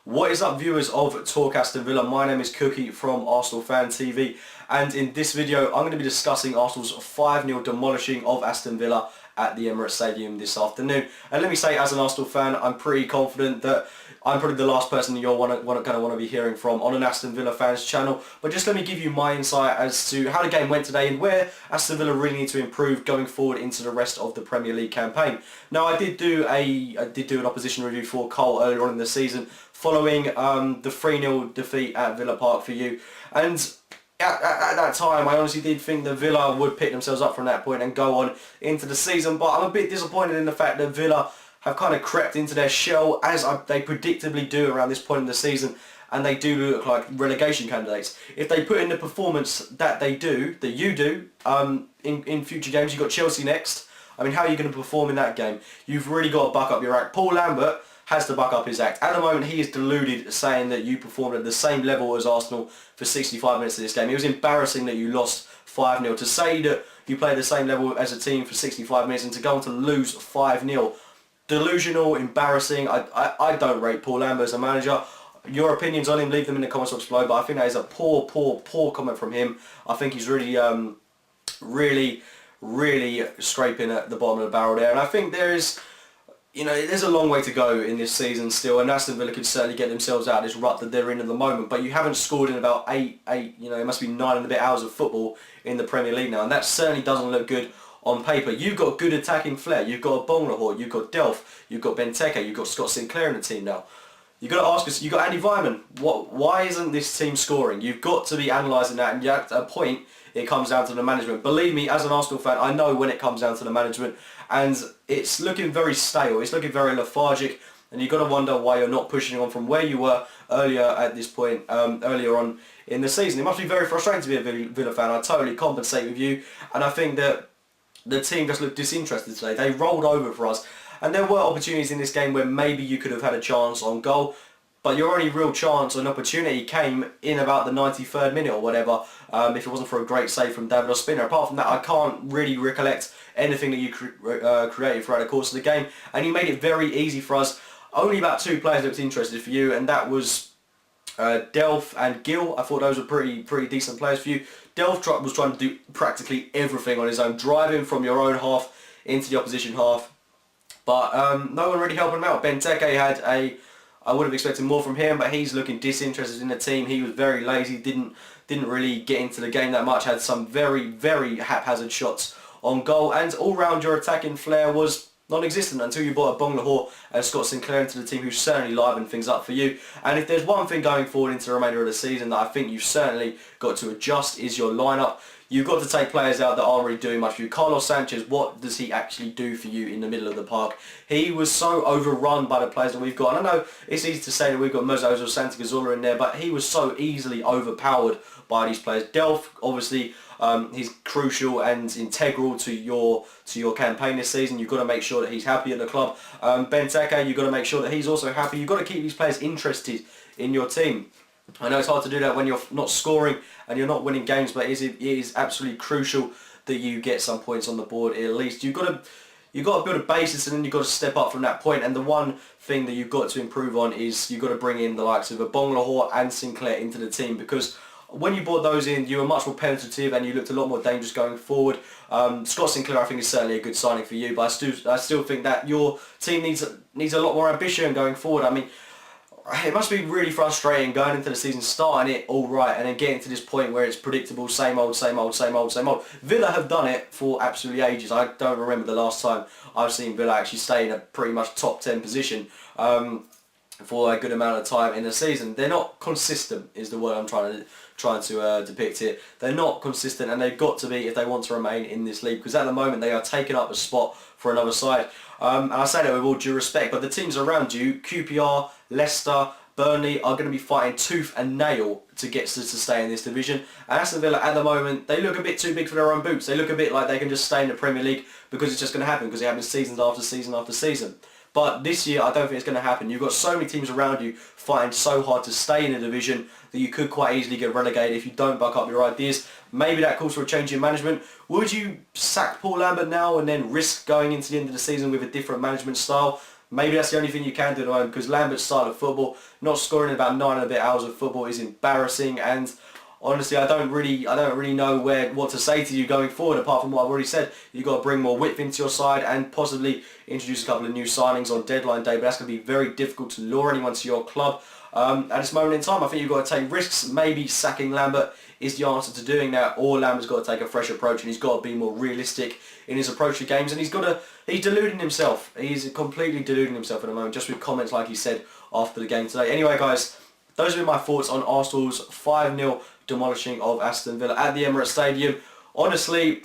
What is up, viewers of Talk Aston Villa? My name is Cookie from ArsenalFanTV, and in this video I'm going to be discussing Arsenal's 5-0 demolishing of Aston Villa at the Emirates Stadium this afternoon. And let me say, as an Arsenal fan, I'm pretty confident that I'm probably the last person that you're going to want to be hearing from on an Aston Villa fans channel. But just let me give you my insight as to how the game went today and where Aston Villa really need to improve going forward into the rest of the Premier League campaign. Now, I did do an opposition review for Cole earlier on in the season, following the 3-0 defeat at Villa Park for you, and at that time I honestly did think that Villa would pick themselves up from that point and go on into the season, but I'm a bit disappointed in the fact that Villa have kind of crept into their shell, as they predictably do around this point in the season, and they do look like relegation candidates. If they put in the performance that you do, in future games. You've got Chelsea next. I mean, how are you going to perform in that game? You've really got to buck up your act. Paul Lambert has to buck up his act. At the moment, he is deluded, saying that you performed at the same level as Arsenal for 65 minutes of this game. It was embarrassing that you lost 5-0. To say that you played the same level as a team for 65 minutes and to go on to lose 5-0, delusional, embarrassing. I don't rate Paul Lambert as a manager. Your opinions on him, leave them in the comments box below, but I think that is a poor comment from him. I think he's really scraping at the bottom of the barrel there, and I think there's a long way to go in this season still, and Aston Villa could certainly get themselves out of this rut that they're in at the moment. But you haven't scored in about it must be 9 and a bit hours of football in the Premier League now, and that certainly doesn't look good on paper. You've got good attacking flair. You've got a Bonglahor, you've got Delph, you've got Benteke, you've got Scott Sinclair in the team now. You've got to ask us, you've got Andy Vyman. Why isn't this team scoring? You've got to be analysing that, and at a point it comes down to the management. Believe me, as an Arsenal fan, I know when it comes down to the management, and it's looking very stale, it's looking very lethargic, and you've got to wonder why you're not pushing on from where you were earlier at this point, earlier on in the season. It must be very frustrating to be a Villa fan. I totally compensate with you, and I think that the team just looked disinterested today. They rolled over for us, and there were opportunities in this game where maybe you could have had a chance on goal, but your only real chance or an opportunity came in about the 93rd minute or whatever, if it wasn't for a great save from David Ospina. Apart from that, I can't really recollect anything that you created throughout the course of the game, and you made it very easy for us. Only about 2 players looked interested for you, and that was Delph and Gill. I thought those were pretty decent players for you. Delph was trying to do practically everything on his own, driving from your own half into the opposition half, but no one really helping him out. Benteke had I would have expected more from him, but he's looking disinterested in the team. He was very lazy, didn't really get into the game that much, had some very haphazard shots on goal, and all round your attacking flair was non-existent until you brought a Bonglahor and Scott Sinclair into the team, who certainly livened things up for you. And if there's one thing going forward into the remainder of the season that I think you've certainly got to adjust, is your lineup. You've got to take players out that aren't really doing much for you. Carlos Sanchez, what does he actually do for you in the middle of the park? He was so overrun by the players that we've got. And I know it's easy to say that we've got Mozo or Santi Cazorla in there, but he was so easily overpowered by these players. Delph, obviously, he's crucial and integral to your campaign this season. You've got to make sure that he's happy at the club. Benteke, you've got to make sure that he's also happy. You've got to keep these players interested in your team. I know it's hard to do that when you're not scoring and you're not winning games, but it is absolutely crucial that you get some points on the board at least. You've got to build a basis, and then you've got to step up from that point. And the one thing that you've got to improve on is you've got to bring in the likes of a Bonglahor and Sinclair into the team, because when you brought those in, you were much more penetrative and you looked a lot more dangerous going forward. Scott Sinclair, I think, is certainly a good signing for you, but I still think that your team needs a lot more ambition going forward. I mean, it must be really frustrating going into the season, starting it all right, and then getting to this point where it's predictable, same old. Villa have done it for absolutely ages. I don't remember the last time I've seen Villa actually stay in a pretty much top 10 position for a good amount of time in the season. They're not consistent, is the word I'm trying to depict here. They're not consistent, and they've got to be if they want to remain in this league, because at the moment they are taking up a spot for another side. And I say that with all due respect, but the teams around you, QPR, Leicester, Burnley, are going to be fighting tooth and nail to get to stay in this division. And Aston Villa, at the moment, they look a bit too big for their own boots. They look a bit like they can just stay in the Premier League because it's just going to happen, because it happens season after season after season. But this year, I don't think it's going to happen. You've got so many teams around you fighting so hard to stay in the division that you could quite easily get relegated if you don't back up your ideas. Maybe that calls for a change in management. Would you sack Paul Lambert now and then risk going into the end of the season with a different management style? maybe that's the only thing you can do at the moment, because Lambert's style of football, not scoring in about 9 and a bit hours of football, is embarrassing. And honestly, I don't really know what to say to you going forward, apart from what I've already said. You've got to bring more width into your side and possibly introduce a couple of new signings on deadline day, but that's going to be very difficult to lure anyone to your club. At this moment in time, I think you've got to take risks. Maybe sacking Lambert is the answer to doing that, or Lambert's got to take a fresh approach, and he's got to be more realistic in his approach to games, and he's deluding himself. He's completely deluding himself at the moment, just with comments like he said after the game today. Anyway, guys, those have been my thoughts on Arsenal's 5-0 demolishing of Aston Villa at the Emirates Stadium. Honestly,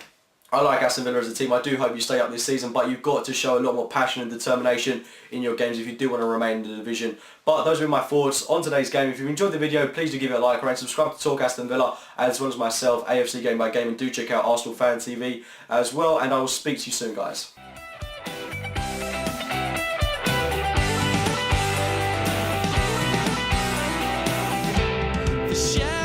I like Aston Villa as a team. I do hope you stay up this season, but you've got to show a lot more passion and determination in your games if you do want to remain in the division. But those have been my thoughts on today's game. If you've enjoyed the video, please do give it a like and subscribe to Talk Aston Villa, as well as myself, AFC Game by Game, and do check out ArsenalFanTV as well. And I will speak to you soon, guys. The shadow